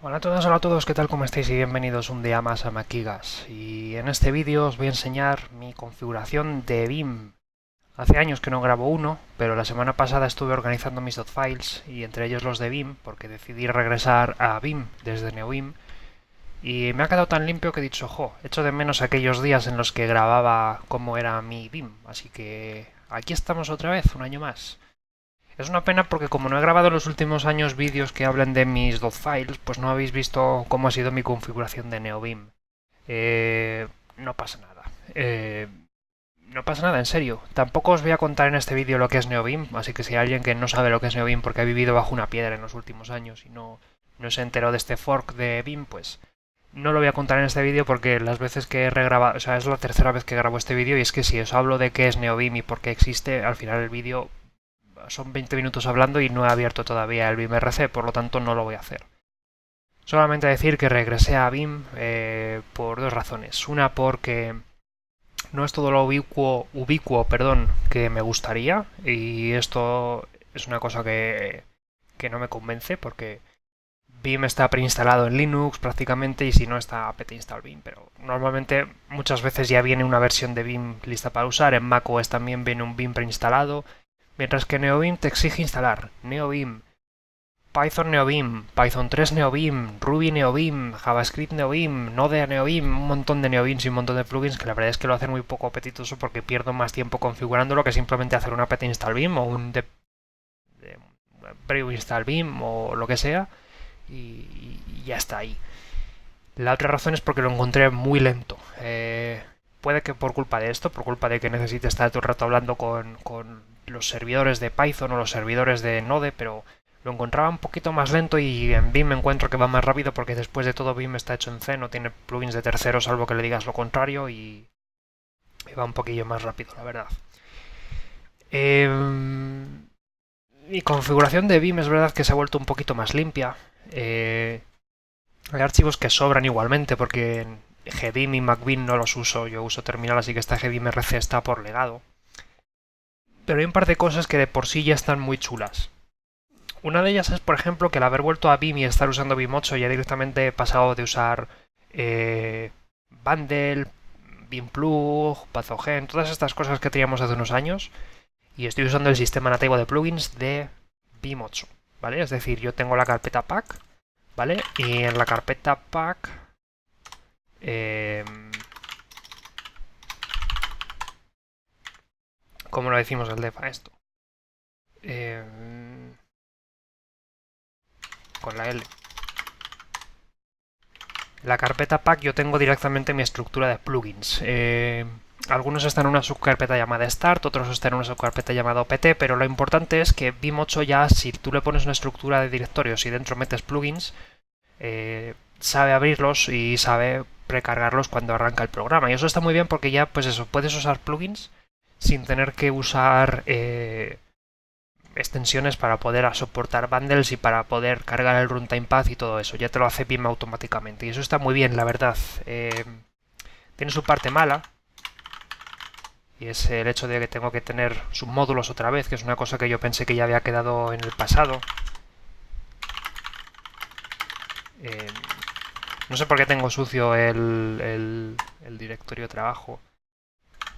Hola a todas, hola a todos, ¿qué tal? ¿Cómo estáis? Y bienvenidos un día más a Maquigas. Y en este vídeo os voy a enseñar mi configuración de Vim. Hace años que no grabo uno, pero la semana pasada estuve organizando mis .files y entre ellos los de Vim, porque decidí regresar a Vim desde NeoVim. Y me ha quedado tan limpio que he dicho, jo, echo de menos aquellos días en los que grababa cómo era mi Vim. Así que aquí estamos otra vez, un año más. Es una pena porque como no he grabado en los últimos años vídeos que hablen de mis .files, pues no habéis visto cómo ha sido mi configuración de NeoVim. No pasa nada. No pasa nada, en serio. Tampoco os voy a contar en este vídeo lo que es NeoVim, así que si hay alguien que no sabe lo que es NeoVim porque ha vivido bajo una piedra en los últimos años y no se enteró de este fork de Vim, pues no lo voy a contar en este vídeo porque las veces que he regrabado, o sea, es la tercera vez que grabo este vídeo y es que si os hablo de qué es NeoVim y por qué existe, al final el vídeo son 20 minutos hablando y no he abierto todavía el BIMRC, por lo tanto no lo voy a hacer. Solamente decir que regresé a BIM por dos razones. Una porque no es todo lo ubicuo que me gustaría y esto es una cosa que no me convence porque BIM está preinstalado en Linux prácticamente y si no está apt install BIM, pero normalmente muchas veces ya viene una versión de BIM lista para usar, en macOS también viene un BIM preinstalado, mientras que NeoVim te exige instalar NeoVim, Python NeoVim, Python 3 NeoVim, Ruby NeoVim, JavaScript NeoVim, Node NeoVim, un montón de NeoVims y un montón de plugins que la verdad es que lo hacen muy poco apetitoso porque pierdo más tiempo configurándolo que simplemente hacer un apt install Vim o un preview install Vim o lo que sea y ya está ahí. La otra razón es porque lo encontré muy lento. Puede que por culpa de esto, por culpa de que necesite estar todo el rato hablando con los servidores de Python o los servidores de Node, pero lo encontraba un poquito más lento y en Vim me encuentro que va más rápido porque después de todo Vim está hecho en C, no tiene plugins de terceros salvo que le digas lo contrario y va un poquillo más rápido, la verdad. Mi configuración de Vim es verdad que se ha vuelto un poquito más limpia. Hay archivos que sobran igualmente porque en Gvim y MacVim no los uso, yo uso terminal, así que esta GVimRC está por legado. Pero hay un par de cosas que de por sí ya están muy chulas. Una de ellas es, por ejemplo, que al haber vuelto a Vim y estar usando Vim 8 ya directamente he pasado de usar Bundle, Vimplug, Pathogen, todas estas cosas que teníamos hace unos años y estoy usando el sistema nativo de plugins de Vim 8, ¿vale? Es decir, yo tengo la carpeta pack, ¿vale? Y en la carpeta pack ¿cómo lo decimos el def a esto? Eh, con la L. En la carpeta pack yo tengo directamente mi estructura de plugins. Algunos están en una subcarpeta llamada start, otros están en una subcarpeta llamada opt, pero lo importante es que Vim 8 ya, si tú le pones una estructura de directorios y dentro metes plugins, sabe abrirlos y sabe precargarlos cuando arranca el programa. Y eso está muy bien porque ya, pues eso, puedes usar plugins sin tener que usar extensiones para poder soportar bundles y para poder cargar el runtime path y todo eso. Ya te lo hace Vim automáticamente. Y eso está muy bien, la verdad. Tiene su parte mala. Y es el hecho de que tengo que tener submódulos otra vez, que es una cosa que yo pensé que ya había quedado en el pasado. No sé por qué tengo sucio el directorio de trabajo.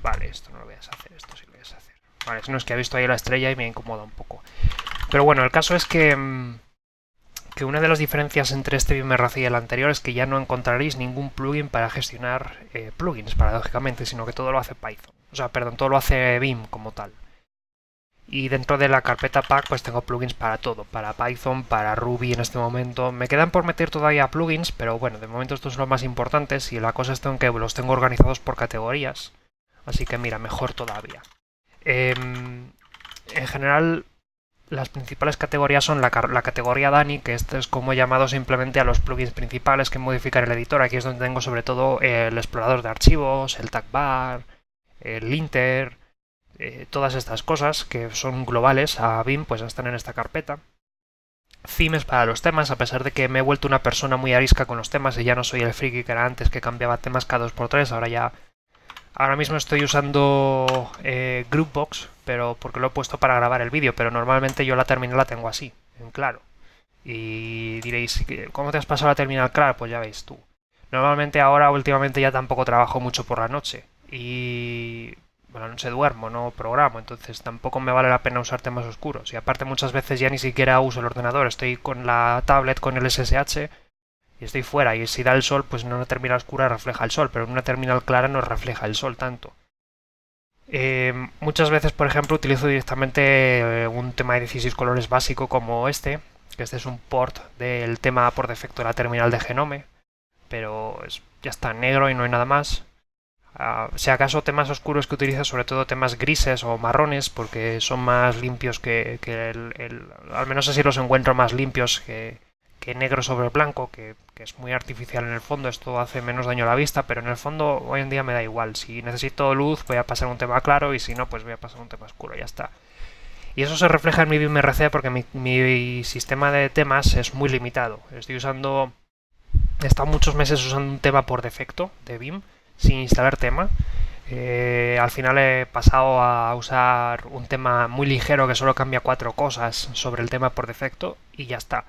Vale, esto no lo voy a hacer, esto sí lo voy a hacer. Vale, no es que he visto ahí la estrella y me incomoda un poco. Pero bueno, el caso es que una de las diferencias entre este BIMRC y el anterior es que ya no encontraréis ningún plugin para gestionar plugins, paradójicamente, sino que todo lo hace Python. O sea, perdón, todo lo hace Vim como tal. Y dentro de la carpeta pack pues tengo plugins para todo, para Python, para Ruby en este momento. Me quedan por meter todavía plugins, pero bueno, de momento estos son los más importantes y la cosa está en que los tengo organizados por categorías. Así que mira, mejor todavía. En general, las principales categorías son la categoría Dani, que esto es como he llamado simplemente a los plugins principales que modifican el editor. Aquí es donde tengo sobre todo el explorador de archivos, el tag bar, el linter, todas estas cosas que son globales a Vim, pues están en esta carpeta. Themes para los temas, a pesar de que me he vuelto una persona muy arisca con los temas y ya no soy el friki que era antes que cambiaba temas cada 2x3, ahora mismo estoy usando Groupbox, pero porque lo he puesto para grabar el vídeo, pero normalmente yo la terminal la tengo así, en claro. Y diréis, ¿cómo te has pasado la terminal clara? Pues ya veis tú. Normalmente ahora, últimamente ya tampoco trabajo mucho por la noche. Y por la noche duermo, no programo, entonces tampoco me vale la pena usar temas oscuros. Y aparte muchas veces ya ni siquiera uso el ordenador, estoy con la tablet, con el SSH y estoy fuera. Y si da el sol, pues en una terminal oscura refleja el sol, pero en una terminal clara no refleja el sol tanto. Muchas veces, por ejemplo, utilizo directamente un tema de 16 colores básico como que este es un port del tema por defecto de la terminal de Genome, pero ya está en negro y no hay nada más. Si acaso temas oscuros que utilizo, sobre todo temas grises o marrones, porque son más limpios al menos así los encuentro más limpios que negro sobre blanco, que es muy artificial en el fondo, esto hace menos daño a la vista, pero en el fondo hoy en día me da igual. Si necesito luz voy a pasar un tema claro y si no, pues voy a pasar un tema oscuro, ya está. Y eso se refleja en mi BIM-RC porque mi sistema de temas es muy limitado. He estado muchos meses usando un tema por defecto de BIM, sin instalar tema. Al final he pasado a usar un tema muy ligero que solo cambia 4 cosas sobre el tema por defecto y ya está.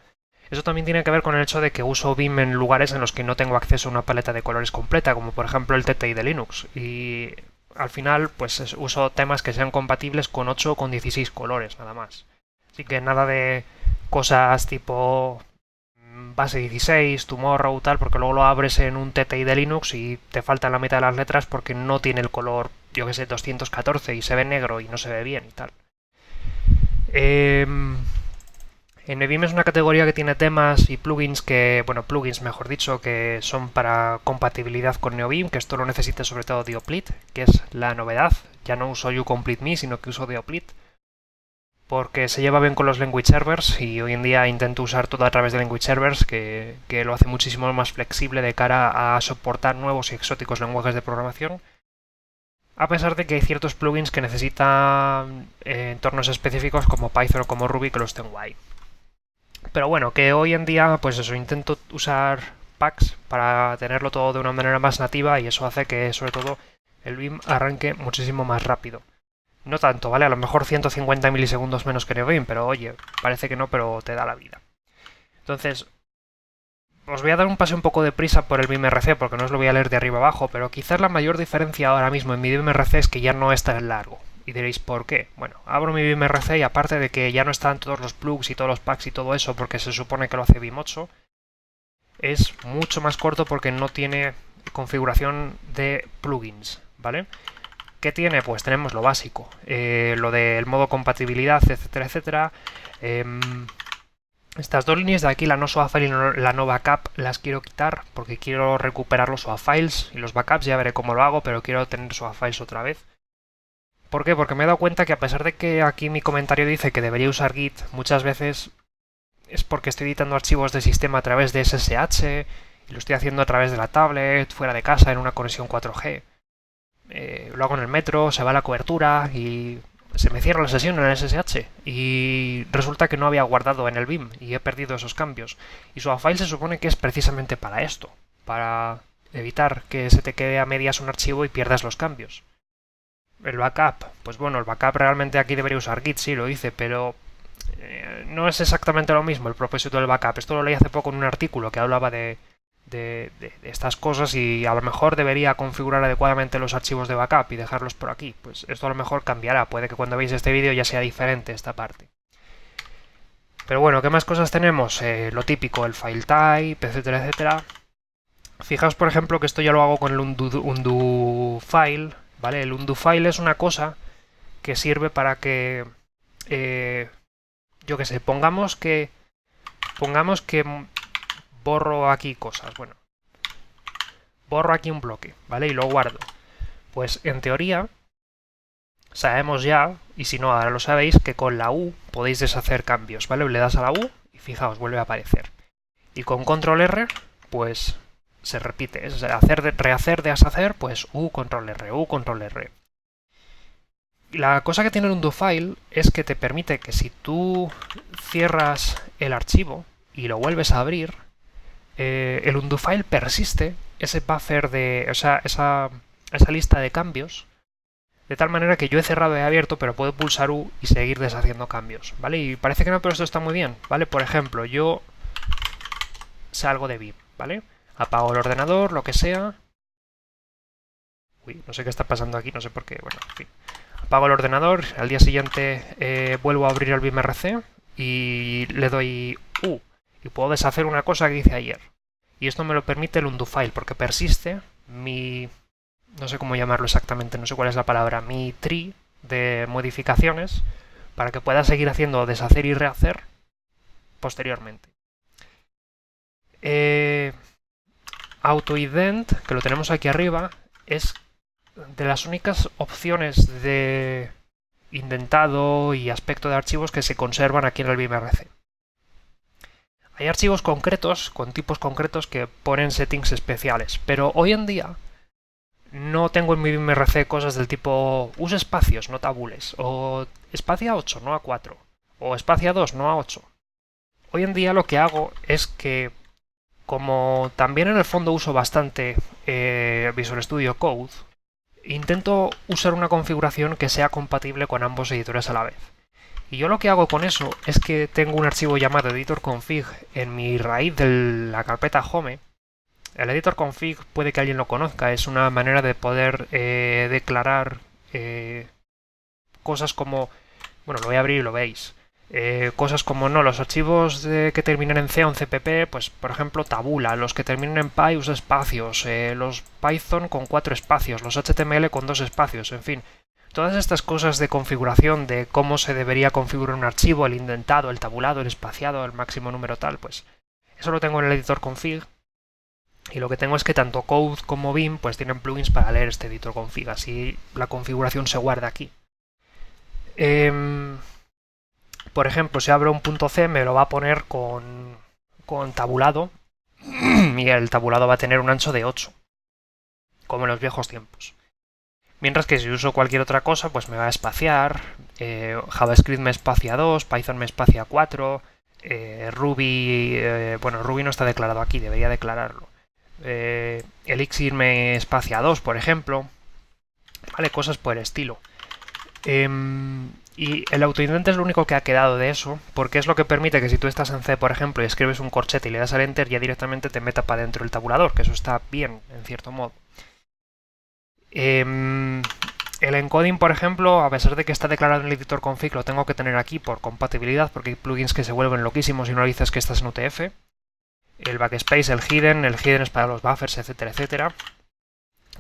Eso también tiene que ver con el hecho de que uso BIM en lugares en los que no tengo acceso a una paleta de colores completa, como por ejemplo el TTI de Linux. Y al final, pues uso temas que sean compatibles con 8 o con 16 colores, nada más. Así que nada de cosas tipo base 16, Tomorrow, tal, porque luego lo abres en un TTI de Linux y te faltan la mitad de las letras porque no tiene el color, yo que sé, 214 y se ve negro y no se ve bien y tal. NVIM es una categoría que tiene temas y plugins plugins mejor dicho, que son para compatibilidad con NeoBeam, que esto lo necesita sobre todo Dioplit, que es la novedad. Ya no uso YouCompleteMe, sino que uso Dioplit, porque se lleva bien con los language servers y hoy en día intento usar todo a través de language servers, que lo hace muchísimo más flexible de cara a soportar nuevos y exóticos lenguajes de programación. A pesar de que hay ciertos plugins que necesitan entornos específicos como Python o como Ruby que los tengo ahí. Pero bueno, que hoy en día, pues eso, intento usar packs para tenerlo todo de una manera más nativa y eso hace que, sobre todo, el BIM arranque muchísimo más rápido. No tanto, ¿vale? A lo mejor 150 milisegundos menos que NeoBeam, pero oye, parece que no, pero te da la vida. Entonces, os voy a dar un pase un poco de prisa por el BIM-RC porque no os lo voy a leer de arriba abajo, pero quizás la mayor diferencia ahora mismo en mi BIM-RC es que ya no es tan largo. Y diréis, ¿por qué? Bueno, abro mi BIM-RC y aparte de que ya no están todos los plugs y todos los packs y todo eso porque se supone que lo hace BIM 8, es mucho más corto porque no tiene configuración de plugins, ¿vale? ¿Qué tiene? Pues tenemos lo básico, lo del modo compatibilidad, etcétera, etcétera. Estas dos líneas de aquí, la no SOA file y la no backup, las quiero quitar porque quiero recuperar los SOA files y los backups, ya veré cómo lo hago, pero quiero tener SOA files otra vez. ¿Por qué? Porque me he dado cuenta que a pesar de que aquí mi comentario dice que debería usar Git, muchas veces es porque estoy editando archivos de sistema a través de SSH y lo estoy haciendo a través de la tablet, fuera de casa, en una conexión 4G. Lo hago en el metro, se va la cobertura y se me cierra la sesión en el SSH y resulta que no había guardado en el BIM y he perdido esos cambios. Y SOAFile se supone que es precisamente para esto, para evitar que se te quede a medias un archivo y pierdas los cambios. El backup, pues bueno, el backup realmente aquí debería usar Git, sí lo hice, pero no es exactamente lo mismo el propósito del backup. Esto lo leí hace poco en un artículo que hablaba de estas cosas y a lo mejor debería configurar adecuadamente los archivos de backup y dejarlos por aquí. Pues esto a lo mejor cambiará, puede que cuando veáis este vídeo ya sea diferente esta parte. Pero bueno, ¿qué más cosas tenemos? Lo típico, el file type, etcétera, etcétera. Fijaos, por ejemplo, que esto ya lo hago con el undo file, ¿vale? El undo file es una cosa que sirve para que, yo qué sé, pongamos que borro aquí cosas, bueno, borro aquí un bloque, ¿vale? Y lo guardo. Pues en teoría sabemos ya, y si no ahora lo sabéis, que con la U podéis deshacer cambios, ¿vale? Le das a la U y fijaos, vuelve a aparecer. Y con control R, pues se repite, es rehacer, deshacer, pues U, control R, U, control R. La cosa que tiene el undo file es que te permite que si tú cierras el archivo y lo vuelves a abrir, el undo file persiste ese buffer esa lista de cambios de tal manera que yo he cerrado y he abierto, pero puedo pulsar U y seguir deshaciendo cambios, ¿vale? Y parece que no, pero esto está muy bien, ¿vale? Por ejemplo, yo salgo de Vim, ¿vale? Apago el ordenador, lo que sea. Uy, no sé qué está pasando aquí, no sé por qué, bueno, en fin. Apago el ordenador, al día siguiente vuelvo a abrir el BimRC y le doy U. Y puedo deshacer una cosa que hice ayer. Y esto me lo permite el undo file, porque persiste mi... no sé cómo llamarlo exactamente, no sé cuál es la palabra, mi tree de modificaciones para que pueda seguir haciendo deshacer y rehacer posteriormente. AutoIdent, que lo tenemos aquí arriba, es de las únicas opciones de indentado y aspecto de archivos que se conservan aquí en el BimRC. Hay archivos concretos, con tipos concretos, que ponen settings especiales, pero hoy en día no tengo en mi BimRC cosas del tipo usa espacios, no tabules, o espacio a 8, no a 4, o espacio a 2, no a 8. Hoy en día lo que hago es que, como también en el fondo uso bastante Visual Studio Code, intento usar una configuración que sea compatible con ambos editores a la vez. Y yo lo que hago con eso es que tengo un archivo llamado editor.config en mi raíz de la carpeta home. El editor.config puede que alguien lo conozca, es una manera de poder declarar cosas como... bueno, lo voy a abrir y lo veis. Cosas como no, los archivos que terminan en C o en CPP, pues por ejemplo tabula, los que terminan en Py usa espacios, los Python con 4 espacios, los HTML con 2 espacios, en fin. Todas estas cosas de configuración, de cómo se debería configurar un archivo, el indentado, el tabulado, el espaciado, el máximo número tal, pues eso lo tengo en el editor config. Y lo que tengo es que tanto Code como Vim pues tienen plugins para leer este editor config, así la configuración se guarda aquí. Por ejemplo, si abro un .c me lo va a poner con tabulado y el tabulado va a tener un ancho de 8, como en los viejos tiempos. Mientras que si uso cualquier otra cosa, pues me va a espaciar, JavaScript me espacia 2, Python me espacia 4, Ruby, bueno, Ruby no está declarado aquí, debería declararlo. Elixir me espacia 2, por ejemplo. Vale, cosas por el estilo. Y el autoindent es lo único que ha quedado de eso, porque es lo que permite que si tú estás en C, por ejemplo, y escribes un corchete y le das al Enter, ya directamente te meta para dentro el tabulador, que eso está bien, en cierto modo. El encoding, por ejemplo, a pesar de que está declarado en el editor config, lo tengo que tener aquí por compatibilidad, porque hay plugins que se vuelven loquísimos si no dices que estás en UTF. El backspace, el hidden es para los buffers, etcétera, etcétera.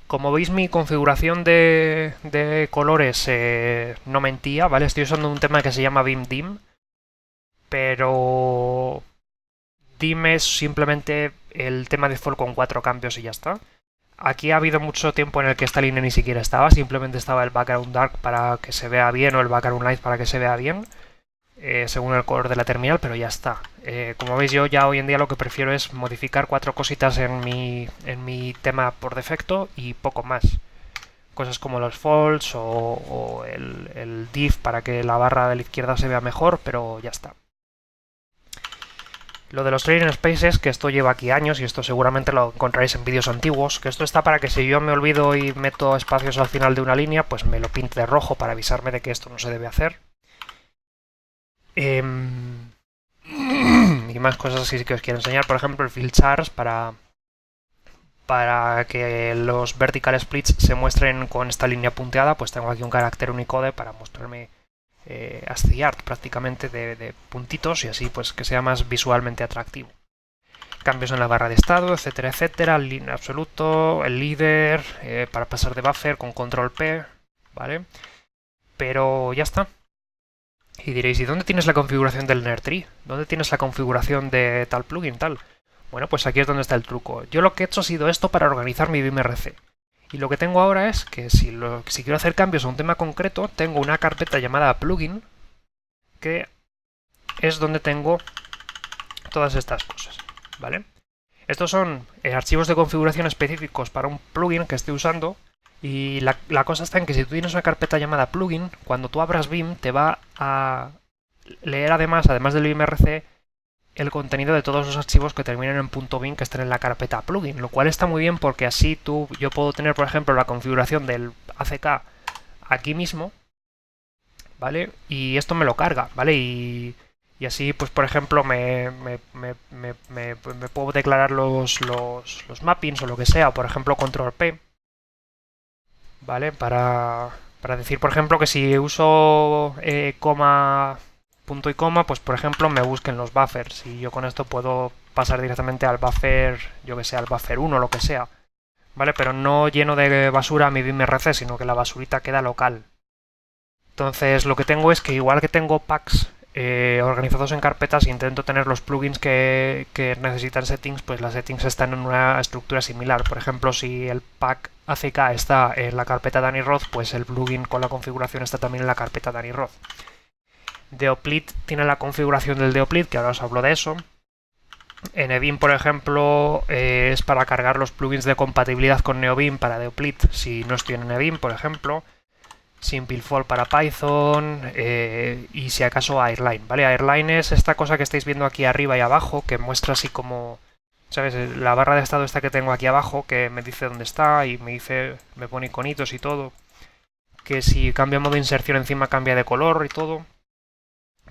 Como veis, mi configuración de colores no mentía, ¿vale? Estoy usando un tema que se llama Vim Dim, pero Dim es simplemente el tema default con 4 cambios y ya está. Aquí ha habido mucho tiempo en el que esta línea ni siquiera estaba, simplemente estaba el background dark para que se vea bien o el background light para que se vea bien, según el color de la terminal, pero ya está. Como veis, yo ya hoy en día lo que prefiero es modificar 4 cositas en mi tema por defecto y poco más. Cosas como los folds o el div para que la barra de la izquierda se vea mejor, pero ya está. Lo de los training spaces, que esto lleva aquí años y esto seguramente lo encontraréis en vídeos antiguos, que esto está para que si yo me olvido y meto espacios al final de una línea, pues me lo pinte de rojo para avisarme de que esto no se debe hacer. Y más cosas así que os quiero enseñar, por ejemplo el field charts para que los vertical splits se muestren con esta línea punteada, pues tengo aquí un carácter Unicode para mostrarme ASCII art prácticamente de puntitos y así pues que sea más visualmente atractivo. Cambios en la barra de estado, etcétera, etcétera, el line absoluto, el líder, para pasar de buffer con control P, ¿vale? Pero ya está. Y diréis, ¿y dónde tienes la configuración del NerdTree? ¿Dónde tienes la configuración de tal plugin, tal? Bueno, pues aquí es donde está el truco. Yo lo que he hecho ha sido esto para organizar mi BimRC. Y lo que tengo ahora es que si quiero hacer cambios a un tema concreto, tengo una carpeta llamada plugin, que es donde tengo todas estas cosas, ¿vale? Estos son archivos de configuración específicos para un plugin que estoy usando. Y la cosa está en que si tú tienes una carpeta llamada plugin, cuando tú abras Vim te va a leer además del BimRC, el contenido de todos los archivos que terminen en .bin que estén en la carpeta plugin, lo cual está muy bien porque así yo puedo tener, por ejemplo, la configuración del ACK aquí mismo, ¿vale? Y esto me lo carga, ¿vale? Y así, pues por ejemplo, me puedo declarar los mappings o lo que sea, o por ejemplo, control P, ¿vale? Para decir, por ejemplo, que si uso coma, punto y coma, pues por ejemplo me busquen los buffers y yo con esto puedo pasar directamente al buffer, yo que sé, al buffer 1 o lo que sea, ¿vale? Pero no lleno de basura mi BIMRC, sino que la basurita queda local. Entonces lo que tengo es que igual que tengo packs organizados en carpetas, intento tener los plugins que necesitan settings, pues las settings están en una estructura similar. Por ejemplo, si el pack ACK está en la carpeta Danny Roth, pues el plugin con la configuración está también en la carpeta Danny Roth. Deoplit tiene la configuración del Deoplit, que ahora os hablo de eso. NeoBeam, por ejemplo, es para cargar los plugins de compatibilidad con NeoBeam para Deoplit, si no estoy en NeoBeam, por ejemplo. Simplefall para Python y si acaso Airline, ¿vale? Airline es esta cosa que estáis viendo aquí arriba y abajo, que muestra así como, ¿sabes? La barra de estado esta que tengo aquí abajo, que me dice dónde está y me pone iconitos y todo. Que si cambia modo de inserción encima cambia de color y todo.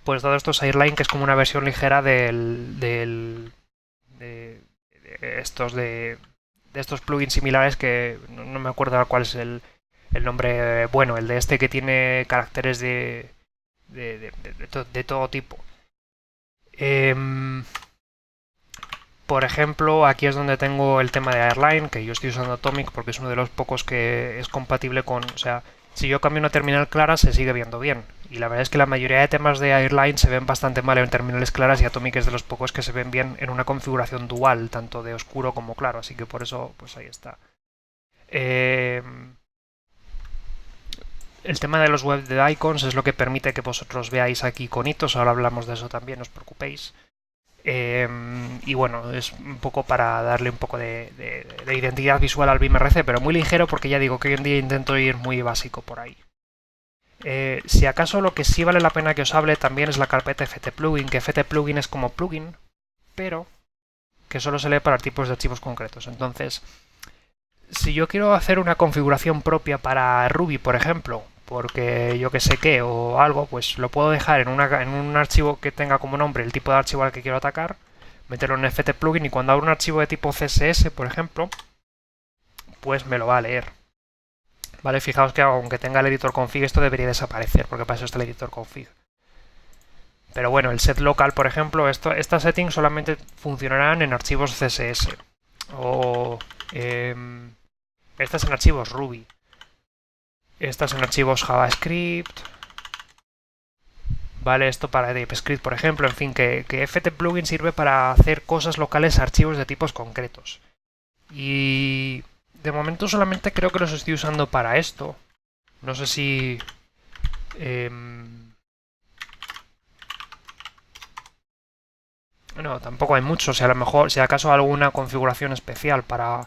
Pues todo esto es Airline, que es como una versión ligera de estos plugins similares que no me acuerdo cuál es el nombre bueno, el de este que tiene caracteres de todo tipo. Por ejemplo, aquí es donde tengo el tema de Airline, que yo estoy usando Atomic porque es uno de los pocos que es compatible con... O sea, si yo cambio una terminal clara se sigue viendo bien. Y la verdad es que la mayoría de temas de Airline se ven bastante mal en terminales claras y Atomic es de los pocos que se ven bien en una configuración dual, tanto de oscuro como claro. Así que por eso, pues ahí está. El tema de los web de icons es lo que permite que vosotros veáis aquí iconitos, ahora hablamos de eso también, no os preocupéis. Y bueno, es un poco para darle un poco de identidad visual al BIMRC, pero muy ligero porque ya digo que hoy en día intento ir muy básico por ahí. Si acaso lo que sí vale la pena que os hable también es la carpeta ftplugin, que ftplugin es como plugin, pero que solo se lee para tipos de archivos concretos. Entonces, si yo quiero hacer una configuración propia para Ruby, por ejemplo, porque yo que sé qué o algo, pues lo puedo dejar en un archivo que tenga como nombre el tipo de archivo al que quiero atacar, meterlo en ftplugin y cuando abro un archivo de tipo CSS, por ejemplo, pues me lo va a leer. Vale, fijaos que aunque tenga el editor config, esto debería desaparecer, porque para eso está el editor config. Pero bueno, el set local, por ejemplo, estas settings solamente funcionarán en archivos CSS. O... estas en archivos Ruby. Estas en archivos JavaScript. Vale, esto para TypeScript, por ejemplo. En fin, que ftplugin sirve para hacer cosas locales a archivos de tipos concretos. Y de momento solamente creo que los estoy usando para esto. No sé si... no, tampoco hay mucho. Si a lo mejor, si acaso alguna configuración especial para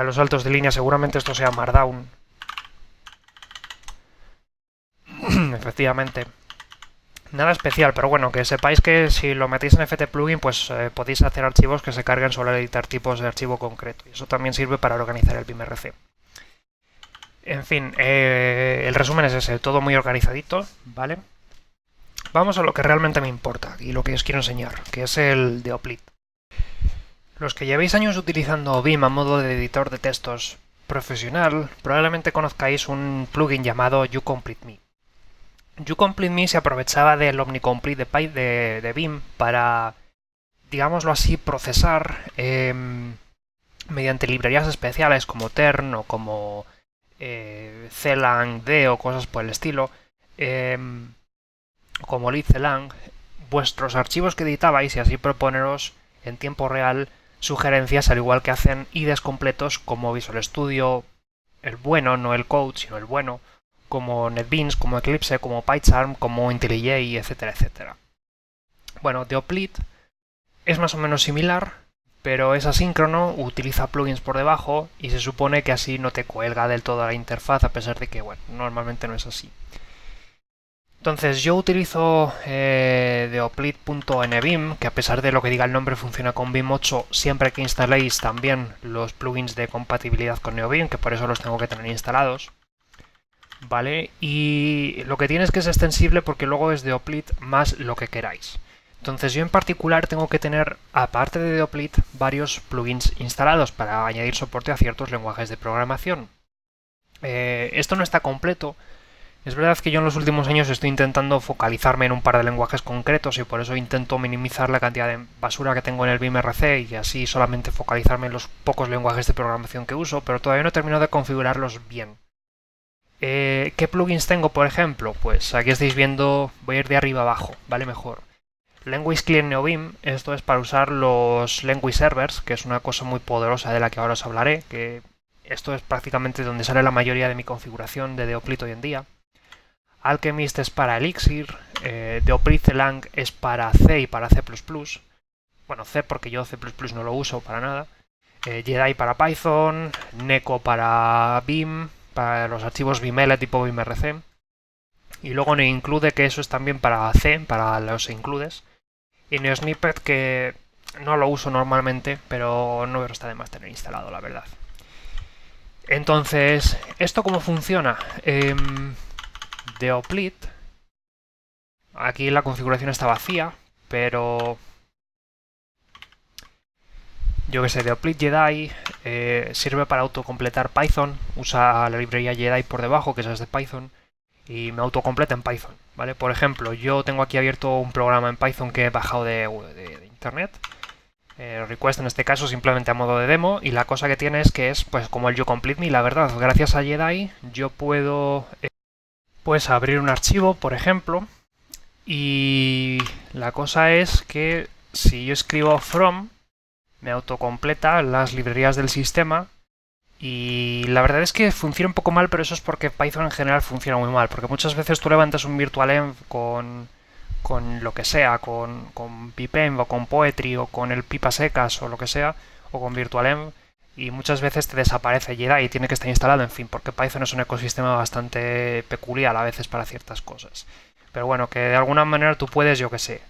los saltos de línea, seguramente esto sea Markdown. Efectivamente. Nada especial, pero bueno, que sepáis que si lo metéis en ftplugin, pues podéis hacer archivos que se carguen solo al editar tipos de archivo concreto. Y eso también sirve para organizar el BIMRC. En fin, el resumen es ese, todo muy organizadito, ¿vale? Vamos a lo que realmente me importa y lo que os quiero enseñar, que es el Deoplit. Los que llevéis años utilizando BIM a modo de editor de textos profesional, probablemente conozcáis un plugin llamado uCompleteMe. uCompleteMe se aprovechaba del OmniComplete de BIM para, digámoslo así, procesar mediante librerías especiales como Tern o como CLang-D o cosas por el estilo, como LibClang, vuestros archivos que editabais y así proponeros en tiempo real sugerencias, al igual que hacen IDEs completos como Visual Studio, el bueno, no el code, sino el bueno, como NetBeans, como Eclipse, como PyCharm, como IntelliJ, etcétera, etcétera. Bueno, Deoplit es más o menos similar, pero es asíncrono, utiliza plugins por debajo y se supone que así no te cuelga del todo la interfaz, a pesar de que, bueno, normalmente no es así. Entonces yo utilizo deoplit.nbeam, que a pesar de lo que diga el nombre funciona con BIM 8 siempre que instaléis también los plugins de compatibilidad con NeoBeam, que por eso los tengo que tener instalados. ¿vale? Y lo que tiene es que es extensible porque luego es Deoplit más lo que queráis. Entonces yo en particular tengo que tener, aparte de Deoplit, varios plugins instalados para añadir soporte a ciertos lenguajes de programación. Esto no está completo. Es verdad que yo en los últimos años estoy intentando focalizarme en un par de lenguajes concretos y por eso intento minimizar la cantidad de basura que tengo en el BIMRC y así solamente focalizarme en los pocos lenguajes de programación que uso, pero todavía no he terminado de configurarlos bien. ¿Qué plugins tengo, por ejemplo? Pues aquí estáis viendo, voy a ir de arriba abajo, ¿vale? Mejor. Language Clear NeoBeam, esto es para usar los Language Servers, que es una cosa muy poderosa de la que ahora os hablaré, que esto es prácticamente donde sale la mayoría de mi configuración de Deoplit hoy en día. Alchemist es para Elixir, Deoprit-Lang es para C y para C++, bueno, C porque yo C++ no lo uso para nada, Jedi para Python, Neko para Vim, para los archivos Viml tipo BIMRC, y luego NeoInclude, que eso es también para C, para los includes, y NeoSnippet, que no lo uso normalmente, pero no está de más tener instalado, la verdad. Entonces, ¿esto cómo funciona? Deoplit, aquí la configuración está vacía, pero yo que sé, Deoplit Jedi sirve para autocompletar Python, usa la librería Jedi por debajo, que esa es de Python, y me autocompleta en Python, ¿vale? Por ejemplo, yo tengo aquí abierto un programa en Python que he bajado de internet, request en este caso simplemente a modo de demo, y la cosa que tiene es que es pues como el YouCompleteMe, la verdad, gracias a Jedi yo puedo pues abrir un archivo, por ejemplo, y la cosa es que si yo escribo from, me autocompleta las librerías del sistema y la verdad es que funciona un poco mal, pero eso es porque Python en general funciona muy mal, porque muchas veces tú levantas un virtualenv con lo que sea, con pipenv o con poetry o con el pipa secas o lo que sea, o con virtualenv, y muchas veces te desaparece Jedi y tiene que estar instalado, en fin, porque Python es un ecosistema bastante peculiar a veces para ciertas cosas. Pero bueno, que de alguna manera tú puedes, yo que sé,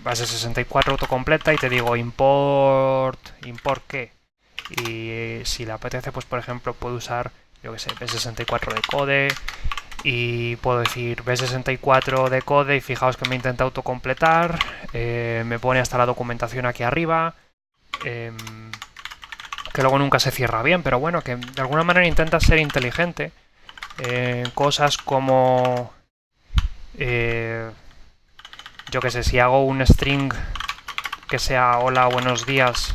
base 64 autocompleta y te digo import qué. Y si le apetece, pues por ejemplo puedo usar, yo que sé, B64 de code y puedo decir B64 de code y fijaos que me intenta autocompletar, me pone hasta la documentación aquí arriba, que luego nunca se cierra bien, pero bueno, que de alguna manera intenta ser inteligente. Cosas como yo que sé, si hago un string que sea hola, buenos días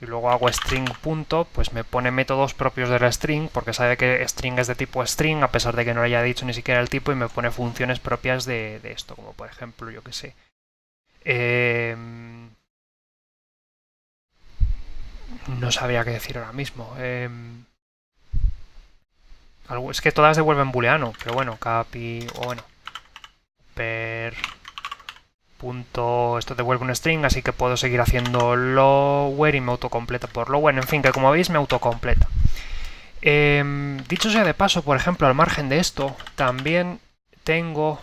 y luego hago string punto, pues me pone métodos propios del string porque sabe que string es de tipo string a pesar de que no le haya dicho ni siquiera el tipo y me pone funciones propias de esto, como por ejemplo, yo que sé. No sabría qué decir ahora mismo. Es que todas devuelven booleano, pero bueno, capi o bueno, per punto, esto devuelve un string, así que puedo seguir haciendo lower y me autocompleta por lower, en fin, que como veis me autocompleta. Dicho sea de paso, por ejemplo, al margen de esto, también tengo,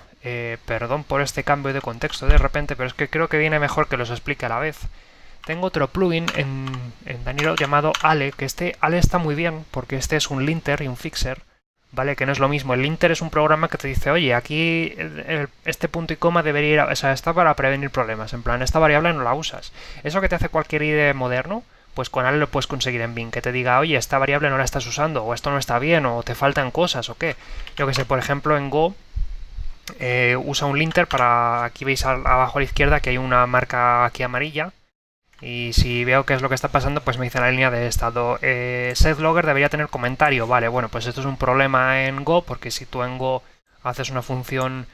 perdón por este cambio de contexto de repente, pero es que creo que viene mejor que los explique a la vez. Tengo otro plugin en Danilo llamado Ale, que este Ale está muy bien porque este es un linter y un fixer, ¿vale? Que no es lo mismo. El linter es un programa que te dice, oye, aquí este punto y coma debería ir, o sea, está para prevenir problemas. En plan, esta variable no la usas. Eso que te hace cualquier IDE moderno, pues con Ale lo puedes conseguir en Vim, que te diga, oye, esta variable no la estás usando, o esto no está bien, o te faltan cosas, o qué. Yo que sé, por ejemplo, en Go usa un linter para, aquí veis abajo a la izquierda que hay una marca aquí amarilla, y si veo qué es lo que está pasando, pues me dice en la línea de estado, setLogger debería tener comentario. Vale, bueno, pues esto es un problema en Go, porque si tú en Go haces una función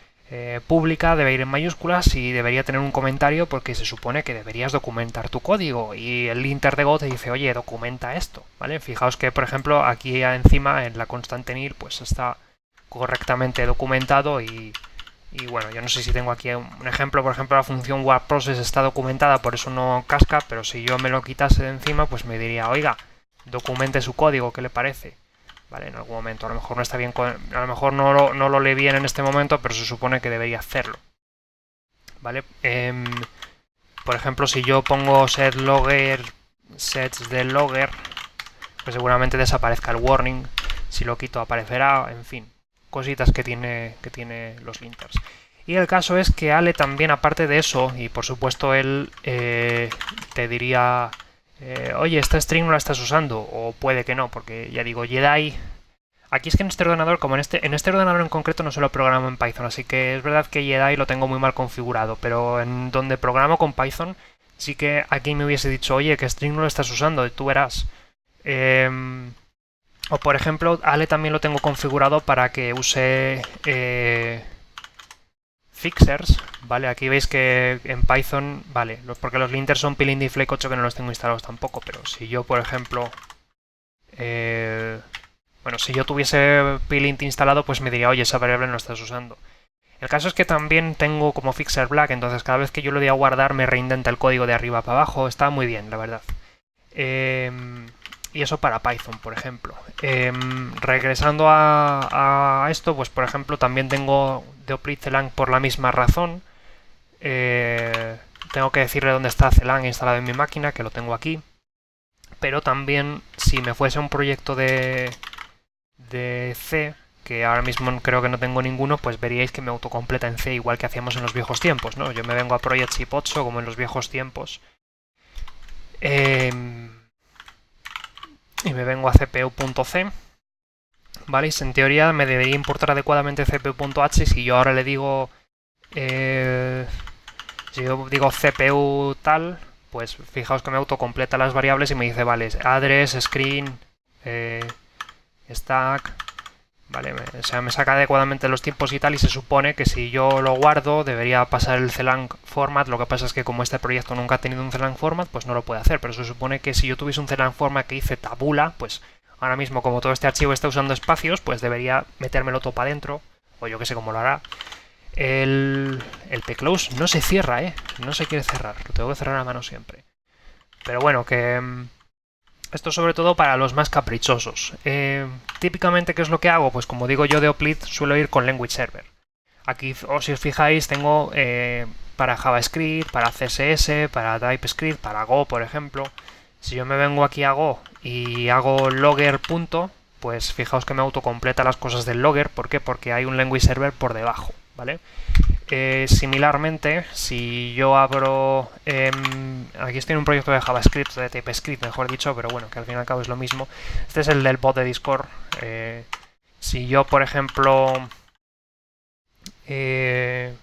pública, debe ir en mayúsculas y debería tener un comentario porque se supone que deberías documentar tu código. Y el linter de Go te dice, oye, documenta esto, ¿vale? Fijaos que, por ejemplo, aquí encima, en la constante nil, pues está correctamente documentado y bueno, yo no sé si tengo aquí un ejemplo, por ejemplo, la función webProcess está documentada, por eso no casca, pero si yo me lo quitase de encima, pues me diría, oiga, documente su código, ¿qué le parece? Vale, en algún momento, a lo mejor no está bien, a lo mejor no lo lee bien en este momento, pero se supone que debería hacerlo. Vale, por ejemplo, si yo pongo setLogger, sets de logger, pues seguramente desaparezca el warning, si lo quito aparecerá, en fin. cositas que tiene los linters. Y el caso es que Ale también, aparte de eso, y por supuesto él te diría, oye, esta string no la estás usando, o puede que no, porque ya digo, Jedi. Aquí es que en este ordenador, como en este ordenador en concreto no se lo programo en Python, así que es verdad que Jedi lo tengo muy mal configurado, pero en donde programo con Python, sí que aquí me hubiese dicho, oye, que string no lo estás usando, tú verás. O por ejemplo, Ale también lo tengo configurado para que use fixers, ¿vale? Aquí veis que en Python, vale, porque los linters son pilindi flake 8 que no los tengo instalados tampoco, pero si yo, por ejemplo, bueno, si yo tuviese pilint instalado, pues me diría, oye, esa variable no la estás usando. El caso es que también tengo como fixer black, entonces cada vez que yo lo doy a guardar me reindenta el código de arriba para abajo, está muy bien, la verdad. Y eso para Python, por ejemplo. Regresando a esto, pues por ejemplo también tengo deoplit Celang por la misma razón. Tengo que decirle dónde está Celang instalado en mi máquina, que lo tengo aquí. Pero también, si me fuese un proyecto de C, que ahora mismo creo que no tengo ninguno, pues veríais que me autocompleta en C, igual que hacíamos en los viejos tiempos, ¿no? Yo me vengo a Project Chip 8, como en los viejos tiempos. Y me vengo a cpu.c, ¿vale? Y en teoría me debería importar adecuadamente cpu.h. Si yo ahora le digo si yo digo cpu tal, pues fijaos que me autocompleta las variables y me dice, vale, address, screen, stack, vale, o sea, me saca adecuadamente los tiempos y tal, y se supone que si yo lo guardo debería pasar el Celang format. Lo que pasa es que como este proyecto nunca ha tenido un Celang format, pues no lo puede hacer, pero se supone que si yo tuviese un Celang format que dice tabula, pues ahora mismo como todo este archivo está usando espacios, pues debería metérmelo todo para adentro, o yo que sé cómo lo hará. El pclose no se cierra, no se quiere cerrar, lo tengo que cerrar a mano siempre. Pero bueno, que esto sobre todo para los más caprichosos. Típicamente, ¿qué es lo que hago? Pues como digo yo de Oplit, suelo ir con Language Server. Aquí, o si os fijáis, tengo para JavaScript, para CSS, para TypeScript, para Go, por ejemplo. Si yo me vengo aquí a Go y hago logger punto, pues fijaos que me autocompleta las cosas del logger. ¿Por qué? Porque hay un Language Server por debajo, ¿vale? Similarmente, si yo abro... aquí estoy en un proyecto de JavaScript, de TypeScript, mejor dicho, pero bueno, que al fin y al cabo es lo mismo. Este es el del bot de Discord. Si yo, por ejemplo... yo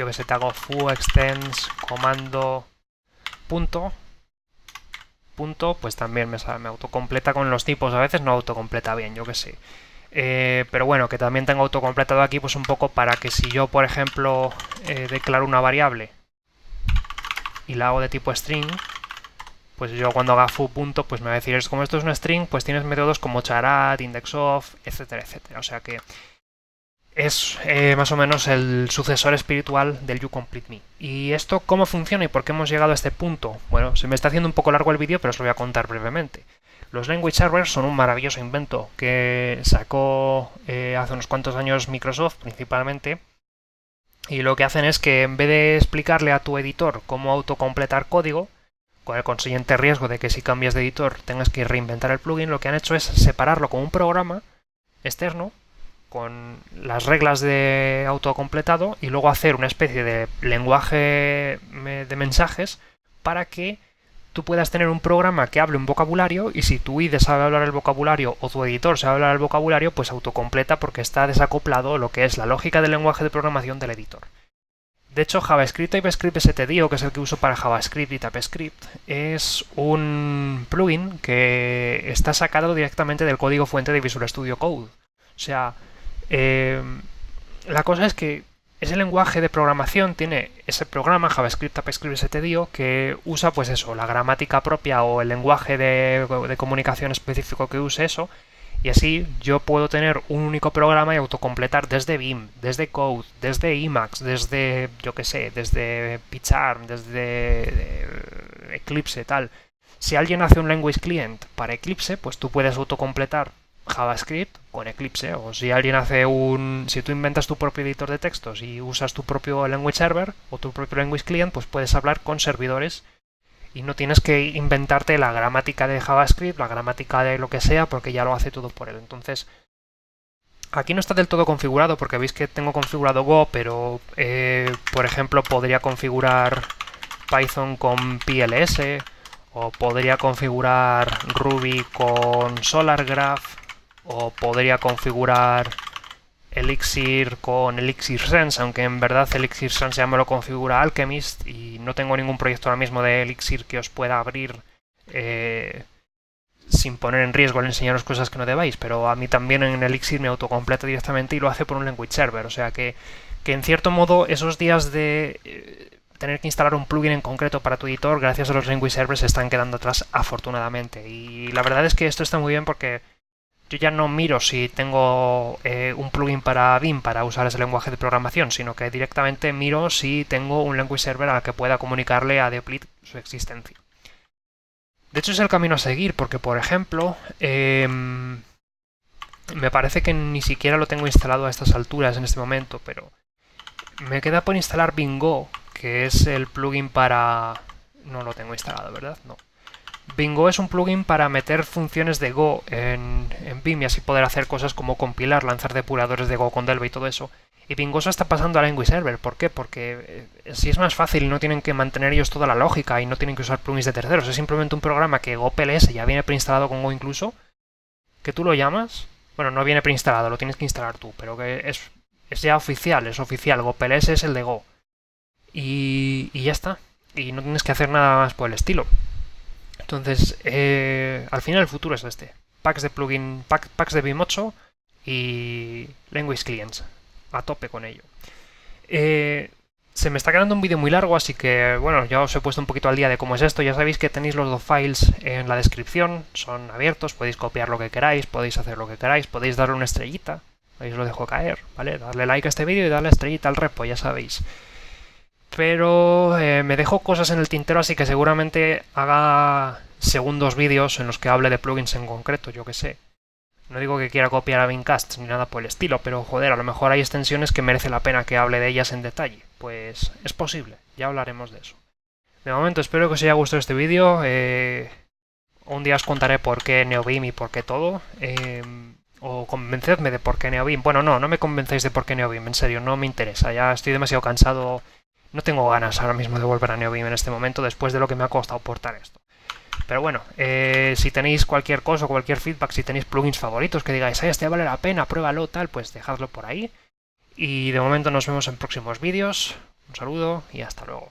que sé, te hago foo extends comando punto, pues también me autocompleta con los tipos. A veces no autocompleta bien, yo que sé. Pero bueno, que también tengo autocompletado aquí pues un poco para que si yo, por ejemplo, declaro una variable y la hago de tipo string, pues yo cuando haga foo punto, pues me va a decir, como esto es una string, pues tienes métodos como charat, indexOf, etcétera, etcétera. O sea que es más o menos el sucesor espiritual del YouCompleteMe. ¿Y esto cómo funciona y por qué hemos llegado a este punto? Bueno, se me está haciendo un poco largo el vídeo, pero os lo voy a contar brevemente. Los language servers son un maravilloso invento que sacó hace unos cuantos años Microsoft principalmente, y lo que hacen es que en vez de explicarle a tu editor cómo autocompletar código, con el consiguiente riesgo de que si cambias de editor tengas que reinventar el plugin, lo que han hecho es separarlo con un programa externo con las reglas de autocompletado y luego hacer una especie de lenguaje de mensajes para que tú puedas tener un programa que hable un vocabulario, y si tu IDE sabe hablar el vocabulario o tu editor sabe hablar el vocabulario, pues autocompleta porque está desacoplado lo que es la lógica del lenguaje de programación del editor. De hecho, JavaScript TypeScript STDIO, que es el que uso para JavaScript y TypeScript, es un plugin que está sacado directamente del código fuente de Visual Studio Code. O sea, la cosa es que ese lenguaje de programación tiene ese programa JavaScript TypeScript STDIO que usa pues eso, la gramática propia o el lenguaje de comunicación específico que use eso, y así yo puedo tener un único programa y autocompletar desde Vim, desde Code, desde Emacs, desde, yo que sé, desde PyCharm, desde Eclipse, tal. Si alguien hace un language client para Eclipse, pues tú puedes autocompletar JavaScript con Eclipse, o si alguien hace si tú inventas tu propio editor de textos y usas tu propio language server o tu propio language client, pues puedes hablar con servidores y no tienes que inventarte la gramática de JavaScript, la gramática de lo que sea, porque ya lo hace todo por él. Entonces, Aquí no está del todo configurado porque veis que tengo configurado Go, pero por ejemplo podría configurar Python con PLS o podría configurar Ruby con SolarGraph o podría configurar Elixir con Elixir Sense, aunque en verdad Elixir Sense ya me lo configura Alchemist y no tengo ningún proyecto ahora mismo de Elixir que os pueda abrir sin poner en riesgo al enseñaros cosas que no debáis, pero a mí también en Elixir me autocompleta directamente y lo hace por un language server, o sea que en cierto modo esos días de tener que instalar un plugin en concreto para tu editor, gracias a los language servers, se están quedando atrás afortunadamente. Y la verdad es que esto está muy bien porque yo ya no miro si tengo un plugin para Vim para usar ese lenguaje de programación, sino que directamente miro si tengo un language server al que pueda comunicarle a Deplit su existencia. De hecho es el camino a seguir, porque por ejemplo, me parece que ni siquiera lo tengo instalado a estas alturas en este momento, pero me queda por instalar Bingo, que es el plugin para... No lo tengo instalado, ¿verdad? No. Bingo es un plugin para meter funciones de Go en Vim y así poder hacer cosas como compilar, lanzar depuradores de Go con Delve y todo eso. Y Bingo se está pasando a Language Server. ¿Por qué? Porque si es más fácil y no tienen que mantener ellos toda la lógica y no tienen que usar plugins de terceros. Es simplemente un programa que Go PLS ya viene preinstalado con Go incluso, que tú lo llamas. Bueno, no viene preinstalado, lo tienes que instalar tú, pero que es ya oficial, es oficial. Go PLS es el de Go. Y ya está. Y no tienes que hacer nada más por el estilo. Entonces, al final el futuro es este. Packs de plugin, packs de Vim 8 y Language Clients. A tope con ello. Se me está quedando un vídeo muy largo, así que bueno, ya os he puesto un poquito al día de cómo es esto. Ya sabéis que tenéis los dos files en la descripción, son abiertos, podéis copiar lo que queráis, podéis hacer lo que queráis, podéis darle una estrellita, ahí os lo dejo caer, ¿vale? Darle like a este vídeo y darle estrellita al repo, ya sabéis. Pero me dejo cosas en el tintero, así que seguramente haga segundos vídeos en los que hable de plugins en concreto, yo que sé. No digo que quiera copiar a Vimcast ni nada por el estilo, pero joder, a lo mejor hay extensiones que merece la pena que hable de ellas en detalle. Pues es posible, ya hablaremos de eso. De momento espero que os haya gustado este vídeo. Un día os contaré por qué NeoVim y por qué todo. O convencedme de por qué NeoVim. Bueno, no me convencéis de por qué NeoVim, en serio, no me interesa. Ya estoy demasiado cansado. No tengo ganas ahora mismo de volver a NeoVim en este momento después de lo que me ha costado portar esto. Pero bueno, si tenéis cualquier cosa o cualquier feedback, si tenéis plugins favoritos que digáis, este vale la pena, pruébalo, tal, pues dejadlo por ahí. Y de momento nos vemos en próximos vídeos. Un saludo y hasta luego.